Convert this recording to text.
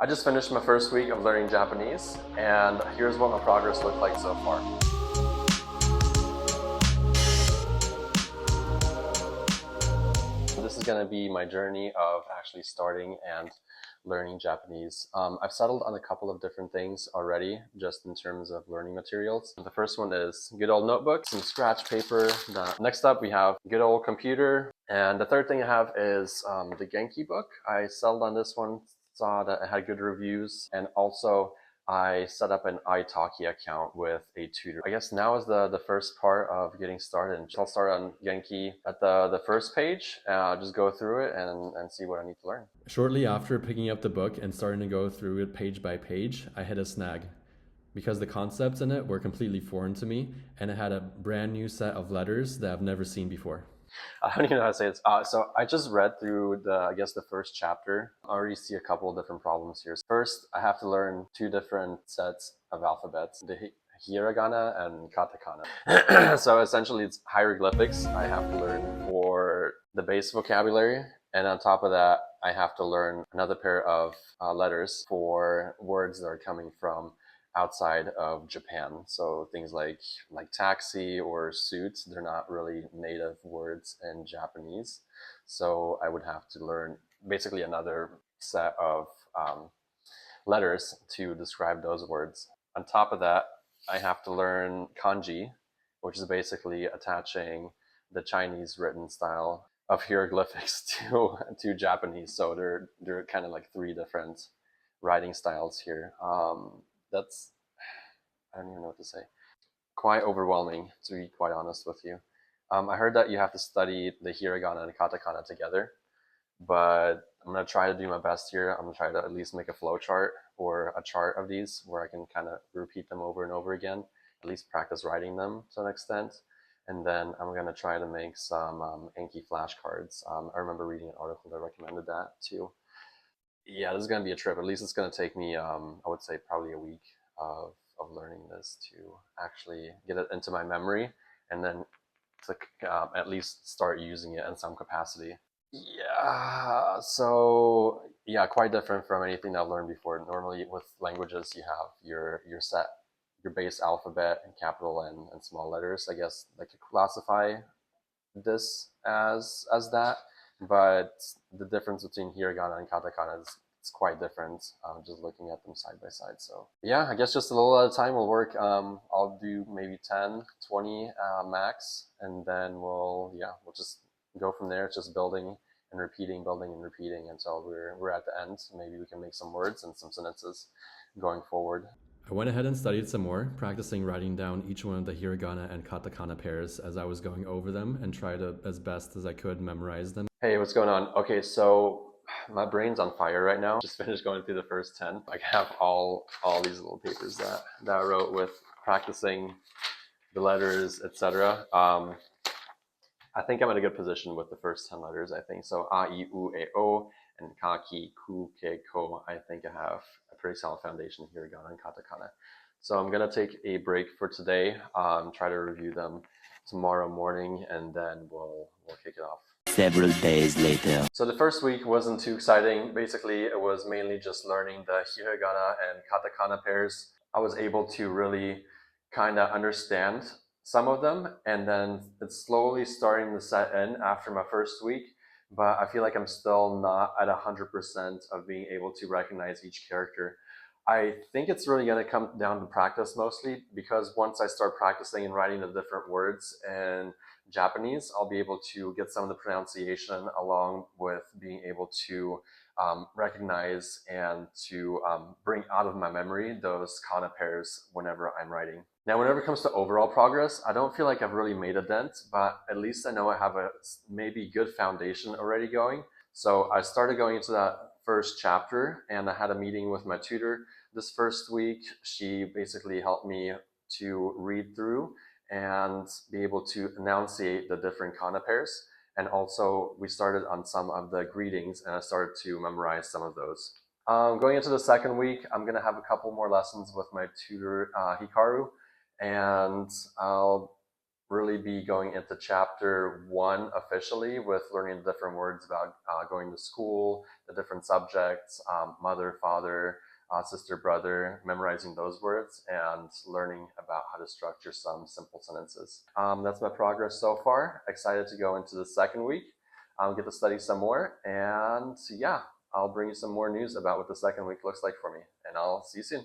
I just finished my first week of learning Japanese, and here's what my progress looked like so far. This is going to be my journey of actually starting and learning Japanese. I've settled on a couple of different things already, just in terms of learning materials. The first one is good old notebook, some scratch paper. Next up, we have good old computer. And the third thing I have is the Genki book. I settled on this one, saw that it had good reviews, and also I set up an italki account with a tutor. I guess now is the first part of getting started. I'll start on Genki at the first page, just go through it and see what I need to learn. Shortly after picking up the book and starting to go through it page by page, I hit a snag because the concepts in it were completely foreign to me and it had a brand new set of letters that I've never seen before. I don't even know how to say it. So I just read through the first chapter. I already see a couple of different problems here. First, I have to learn two different sets of alphabets, the hiragana and katakana. So essentially it's hieroglyphics I have to learn for the base vocabulary. And on top of that, I have to learn another pair of letters for words that are coming from outside of Japan. So things like taxi or suit, they're not really native words in Japanese. So I would have to learn basically another set of letters to describe those words. On top of that, I have to learn kanji, which is basically attaching the Chinese written style of hieroglyphics to Japanese. So they're kind of like three different writing styles here. That's I don't even know what to say. Quite overwhelming, to be quite honest with you. I heard that you have to study the hiragana and katakana together, but I'm gonna try to do my best here. I'm gonna try to at least make a flow chart or a chart of these where I can kind of repeat them over and over again, at least practice writing them to an extent. And then I'm gonna try to make some Anki flashcards. I remember reading an article that recommended that too. Yeah, this is gonna be a trip. At least it's gonna take me, I would say, probably a week of learning this to actually get it into my memory, and then to at least start using it in some capacity. Yeah, so yeah, quite different from anything I've learned before. Normally with languages, you have your set, your base alphabet in capital and small letters. I guess I could classify this as that, but the difference between hiragana and katakana is it's quite different. Just looking at them side by side. So yeah, I guess just a little at a time will work. I'll do maybe 10, 20 max, and then we'll just go from there. It's just building and repeating until we're at the end. Maybe we can make some words and some sentences going forward. I went ahead and studied some more, practicing writing down each one of the hiragana and katakana pairs as I was going over them and tried to, as best as I could, memorize them. Hey, what's going on? Okay, so my brain's on fire right now. Just finished going through the first 10. I have all these little papers that I wrote with practicing the letters, etc. I think I'm in a good position with the first 10 letters, I think. So A, I, U, E, O, and Ka, Ki, Ku, Ke, Ko. I think I have a pretty solid foundation here, hiragana and katakana. So I'm going to take a break for today, try to review them tomorrow morning, and then we'll kick it off. Several days later. So the first week wasn't too exciting. Basically, it was mainly just learning the hiragana and katakana pairs. I was able to really kind of understand some of them, and then it's slowly starting to set in after my first week, but I feel like I'm still not at 100% of being able to recognize each character. I think it's really going to come down to practice mostly, because once I start practicing and writing the different words in Japanese, I'll be able to get some of the pronunciation along with being able to recognize and to bring out of my memory those kana pairs whenever I'm writing. Now, whenever it comes to overall progress, I don't feel like I've really made a dent, but at least I know I have a maybe good foundation already going. So I started going into that first chapter, and I had a meeting with my tutor this first week. She basically helped me to read through and be able to enunciate the different kana pairs. And also we started on some of the greetings, and I started to memorize some of those. Going into the second week, I'm going to have a couple more lessons with my tutor, Hikaru, and I'll really be going into chapter 1 officially with learning the different words about going to school, the different subjects, mother, father, sister, brother, memorizing those words and learning about how to structure some simple sentences. That's my progress so far. Excited to go into the second week. I'll get to study some more, and yeah, I'll bring you some more news about what the second week looks like for me, and I'll see you soon.